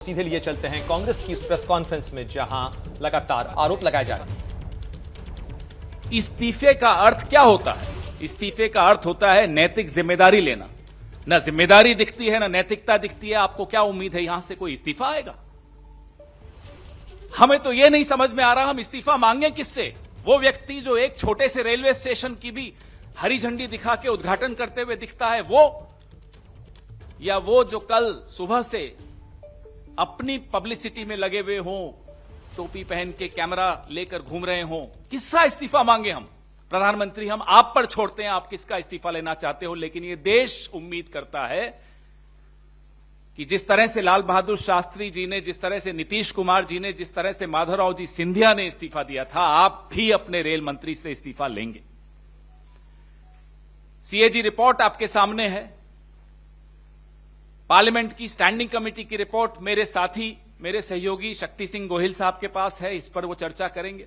सीधे लिए चलते हैं कांग्रेस की उस प्रेस कॉन्फ्रेंस में जहां लगातार आरोप लगाए जा रहे हैं। इस्तीफे का अर्थ क्या होता है? इस्तीफे का अर्थ होता है नैतिक जिम्मेदारी लेना। ना जिम्मेदारी दिखती है ना नैतिकता दिखती है। आपको क्या उम्मीद है यहां से कोई इस्तीफा आएगा? हमें तो यह नहीं समझ में आ रहा हम इस्तीफा मांगे किससे। वो व्यक्ति जो एक छोटे से रेलवे स्टेशन की भी हरी झंडी दिखा के उद्घाटन करते हुए दिखता है वो, या वो जो कल सुबह से अपनी पब्लिसिटी में लगे हुए हों, टोपी पहन के कैमरा लेकर घूम रहे हों, किसका इस्तीफा मांगे हम? प्रधानमंत्री, हम आप पर छोड़ते हैं आप किसका इस्तीफा लेना चाहते हो, लेकिन यह देश उम्मीद करता है कि जिस तरह से लाल बहादुर शास्त्री जी ने, जिस तरह से नीतीश कुमार जी ने, जिस तरह से माधवराव जी सिंधिया ने इस्तीफा दिया था, आप भी अपने रेल मंत्री से इस्तीफा लेंगे। सीएजी रिपोर्ट आपके सामने है। पार्लियामेंट की स्टैंडिंग कमेटी की रिपोर्ट मेरे साथी, मेरे सहयोगी शक्ति सिंह गोहिल साहब के पास है, इस पर वो चर्चा करेंगे।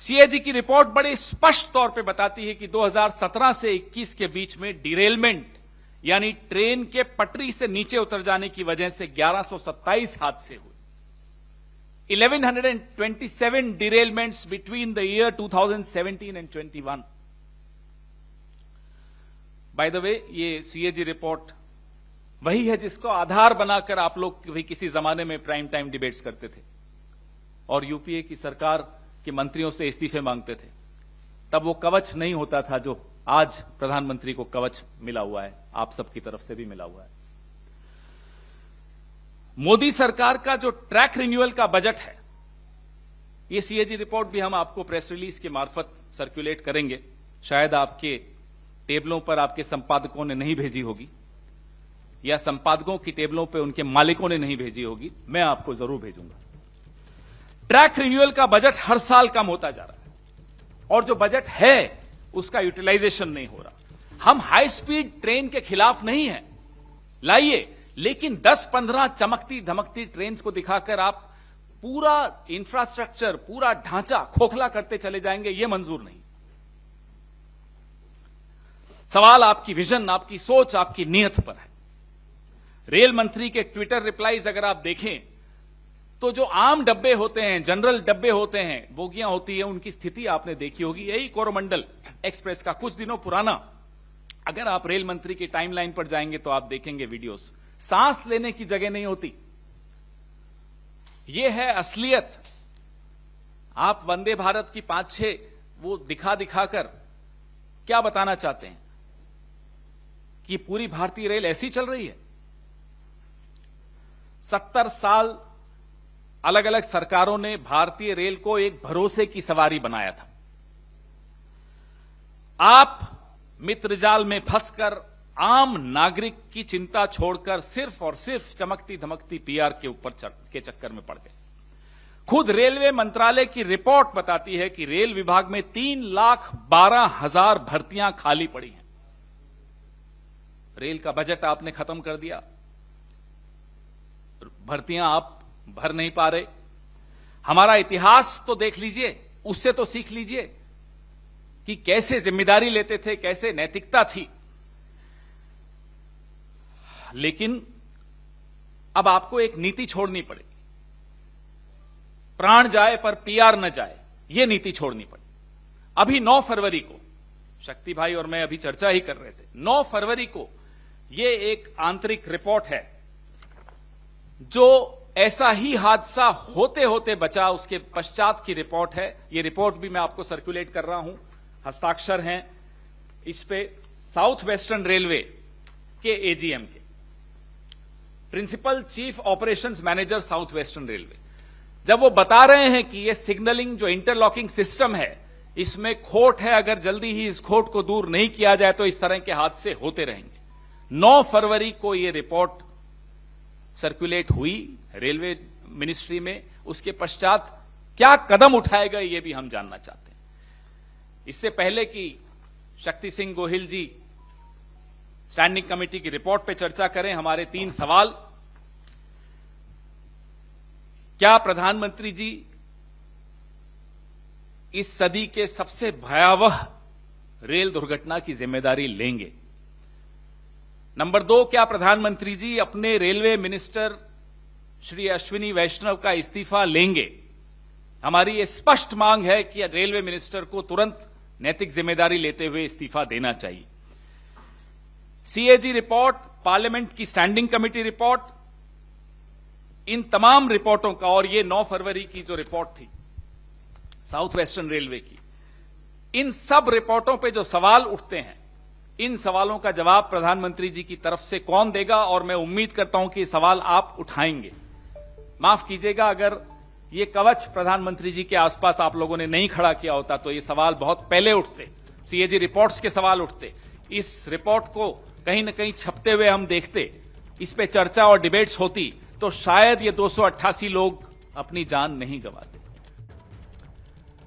सीएजी की रिपोर्ट बड़े स्पष्ट तौर पे बताती है कि 2017 से 21 के बीच में डिरेलमेंट यानी ट्रेन के पटरी से नीचे उतर जाने की वजह से 1127 हादसे हुए। 1127 derailments between the year 2017 and 21। By the way, ये सीएजी रिपोर्ट वही है जिसको आधार बनाकर आप लोग भी किसी जमाने में प्राइम टाइम डिबेट्स करते थे और यूपीए की सरकार के मंत्रियों से इस्तीफे मांगते थे। तब वो कवच नहीं होता था जो आज प्रधानमंत्री को कवच मिला हुआ है, आप सबकी तरफ से भी मिला हुआ है। मोदी सरकार का जो ट्रैक रिन्यूअल का बजट है, ये सीएजी रिपोर्ट भी हम आपको प्रेस रिलीज के मार्फत सर्कुलेट करेंगे। शायद आपके टेबलों पर आपके संपादकों ने नहीं भेजी होगी, या संपादकों की टेबलों पे उनके मालिकों ने नहीं भेजी होगी, मैं आपको जरूर भेजूंगा। ट्रैक रिन्यूअल का बजट हर साल कम होता जा रहा है और जो बजट है उसका यूटिलाइजेशन नहीं हो रहा। हम हाई स्पीड ट्रेन के खिलाफ नहीं हैं, लाइए, लेकिन 10-15 चमकती धमकती ट्रेन को दिखाकर आप पूरा इंफ्रास्ट्रक्चर, पूरा ढांचा खोखला करते चले जाएंगे, यह मंजूर नहीं। सवाल आपकी विजन, आपकी सोच, आपकी नीयत पर है। रेल मंत्री के ट्विटर रिप्लाईज अगर आप देखें तो जो आम डब्बे होते हैं, जनरल डब्बे होते हैं, बोगियां होती है, उनकी स्थिति आपने देखी होगी। यही कोरोमंडल एक्सप्रेस का कुछ दिनों पुराना, अगर आप रेल मंत्री की टाइमलाइन पर जाएंगे तो आप देखेंगे वीडियोस, सांस लेने की जगह नहीं होती। यह है असलियत। आप वंदे भारत की 5-6 वो दिखा दिखाकर क्या बताना चाहते हैं कि पूरी भारतीय रेल ऐसी चल रही है? 70 साल अलग अलग सरकारों ने भारतीय रेल को एक भरोसे की सवारी बनाया था। आप मित्रजाल में फंसकर आम नागरिक की चिंता छोड़कर सिर्फ और सिर्फ चमकती धमकती पीआर के ऊपर के चक्कर में पड़ गए। खुद रेलवे मंत्रालय की रिपोर्ट बताती है कि रेल विभाग में 3,12,000 भर्तियां खाली पड़ी हैं। रेल का बजट आपने खत्म कर दिया, भर्तियां आप भर नहीं पा रहे। हमारा इतिहास तो देख लीजिए, उससे तो सीख लीजिए कि कैसे जिम्मेदारी लेते थे, कैसे नैतिकता थी। लेकिन अब आपको एक नीति छोड़नी पड़ेगी। प्राण जाए पर पीआर न जाए, यह नीति छोड़नी पड़ेगी। अभी 9 फरवरी को शक्ति भाई और मैं अभी चर्चा ही कर रहे थे, 9 फरवरी को यह एक आंतरिक रिपोर्ट है जो ऐसा ही हादसा होते होते बचा, उसके पश्चात की रिपोर्ट है। यह रिपोर्ट भी मैं आपको सर्कुलेट कर रहा हूं, हस्ताक्षर हैं इस पे साउथ वेस्टर्न रेलवे के एजीएम के, principal chief operations manager south western railway, जब वो बता रहे हैं कि यह सिग्नलिंग जो इंटरलॉकिंग सिस्टम है, इसमें खोट है, अगर जल्दी ही इस खोट को दूर नहीं किया जाए तो इस तरह के हादसे होते रहेंगे। 9 फरवरी को यह रिपोर्ट सर्कुलेट हुई रेलवे मिनिस्ट्री में। उसके पश्चात क्या कदम उठाएगा यह भी हम जानना चाहते हैं। इससे पहले कि शक्ति सिंह गोहिल जी स्टैंडिंग कमेटी की रिपोर्ट पर चर्चा करें, हमारे 3 सवाल। क्या प्रधानमंत्री जी इस सदी के सबसे भयावह रेल दुर्घटना की जिम्मेदारी लेंगे? नंबर 2, क्या प्रधानमंत्री जी अपने रेलवे मिनिस्टर श्री अश्विनी वैष्णव का इस्तीफा लेंगे। हमारी ये स्पष्ट मांग है कि रेलवे मिनिस्टर को तुरंत नैतिक जिम्मेदारी लेते हुए इस्तीफा देना चाहिए। सीएजी रिपोर्ट, पार्लियामेंट की स्टैंडिंग कमेटी रिपोर्ट, इन तमाम रिपोर्टों का, और ये 9 फरवरी की जो रिपोर्ट थी साउथ वेस्टर्न रेलवे की, इन सब रिपोर्टों पे जो सवाल उठते हैं, इन सवालों का जवाब प्रधानमंत्री जी की तरफ से कौन देगा, और मैं उम्मीद करता हूं कि ये सवाल आप उठाएंगे। माफ कीजिएगा, अगर ये कवच प्रधानमंत्री जी के आसपास आप लोगों ने नहीं खड़ा किया होता तो ये सवाल बहुत पहले उठते, सीएजी रिपोर्ट्स के सवाल उठते। इस रिपोर्ट को कहीं ना कहीं छपते हुए हम देखते, इस पे चर्चा और डिबेट्स होती, तो शायद ये 288 लोग अपनी जान नहीं गंवाते।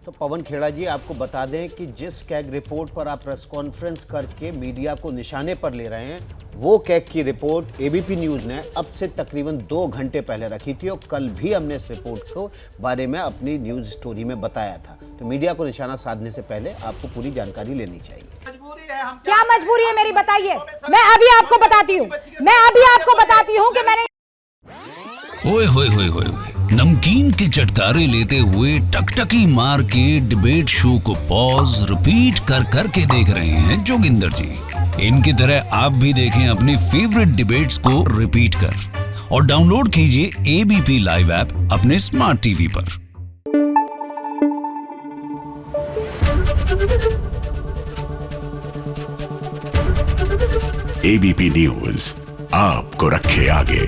तो पवन खेड़ा जी, आपको बता दें कि जिस कैग रिपोर्ट पर आप प्रेस कॉन्फ्रेंस करके मीडिया को निशाने पर ले रहे हैं, वो कैग की रिपोर्ट एबीपी न्यूज़ ने अब से तकरीबन 2 घंटे पहले रखी थी, और कल भी हमने इस रिपोर्ट को बारे में अपनी न्यूज़ स्टोरी में बताया था। तो मीडिया को निशाना साधने से पहले आपको पूरी जानकारी लेनी चाहिए। क्या मजबूरी है मेरी, बताइए। मैं अभी आपको बताती हूँ कि मैंने ओए होए होए होए होए, नमकीन के चटकारे लेते हुए टकटकी मार के डिबेट शो को पॉज रिपीट कर कर के देख रहे हैं जोगिंदर जी। इनकी तरह आप भी देखें अपनी फेवरेट डिबेट्स को रिपीट कर, और डाउनलोड कीजिए एबीपी लाइव ऐप अपने स्मार्ट टीवी पर। एबीपी न्यूज आपको रखे आगे।